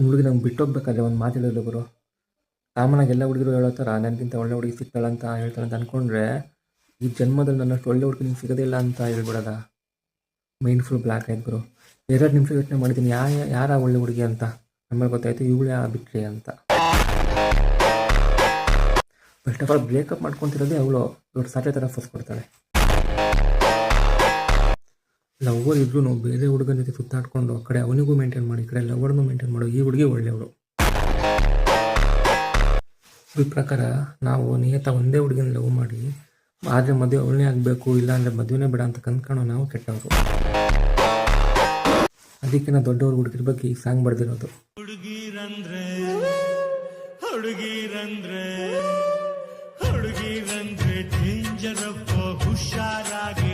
ಹುಡುಗಿ ನಂಗೆ ಬಿಟ್ಟೋಗ್ಬೇಕಾದ್ರೆ ಒಂದು ಮಾತು ಹೇಳಿದ್ರು ಗುರು. ಕಾಮನಾಗಿ ಎಲ್ಲ ಹುಡುಗರು ಹೇಳೋ ಥರ ನನಗಿಂತ ಒಳ್ಳೆ ಹುಡುಗಿ ಸಿಗ್ತಾಳಂತ ಹೇಳ್ತಾಳೆ ಅಂತ ಅಂದ್ಕೊಂಡ್ರೆ ಈ ಜನ್ಮದಲ್ಲಿ ನನ್ನಷ್ಟು ಒಳ್ಳೆ ಹುಡುಗಿ ನಿಮ್ಗೆ ಸಿಗೋದಿಲ್ಲ ಅಂತ ಹೇಳ್ಬಿಡೋದ. ಮೈಂಡ್ ಫುಲ್ ಬ್ಲ್ಯಾಕ್ ಆಯ್ತು ಗುರು. 2 ನಿಮಿಷ ಯೋಚನೆ ಮಾಡಿದ್ದೀನಿ ಯಾರ ಒಳ್ಳೆ ಹುಡುಗಿ ಅಂತ. ಆಮೇಲೆ ಗೊತ್ತಾಯ್ತು ಇವಳೇ ಬಿಟ್ರಿ ಅಂತ. ಫಸ್ಟ್ ಆಫ್ ಆಲ್ ಬ್ರೇಕಪ್ ಮಾಡ್ಕೊತಿರೋದೇ ಅವಳು ಇವ್ರು ಸಾಟೆ ಥರ ಫೋರ್ಸ್ ಕೊಡ್ತಾಳೆ. ಲವರ್ ಇದ್ರೂ ಬೇರೆ ಹುಡುಗನ ಜೊತೆ ಸುತ್ತಾಡ್ಕೊಂಡು ಆ ಕಡೆ ಅವನಿಗೂ ಮೇಂಟೈನ್ ಮಾಡಿ, ಈ ಕಡೆ ಲವರ್ನು ಮೇಂಟೈನ್ ಮಾಡೋ ಈ ಹುಡುಗಿ ಒಳ್ಳೆಯವಳು. ಈ ಪ್ರಕಾರ ನಾವು ನಿಯತ ಒಂದೇ ಹುಡುಗಿನ ಲವ್ ಮಾಡಿ ಆದರೆ ಮದುವೆ ಅವಳೇ ಆಗಬೇಕು, ಇಲ್ಲ ಅಂದರೆ ಮದುವೆನೇ ಬೇಡ ಅಂತ ಕಂದ್ಕೊಳ್ಳೋ ನಾವು ಕೆಟ್ಟವರು. ಅದಕ್ಕೆ ನಾವು ದೊಡ್ಡವ್ರ ಹುಡುಗಿರ ಬಗ್ಗೆ ಈ ಸಾಂಗ್ ಬರೆದಿರೋದು. ಹುಡುಗಿರಂದ್ರೆ ಹುಡುಗಿರಂದ್ರೆ ಹುಡುಗಿರಂದ್ರೆ ಡೇಂಜರಪ್ಪ, ಹುಷಾರಾಗಿ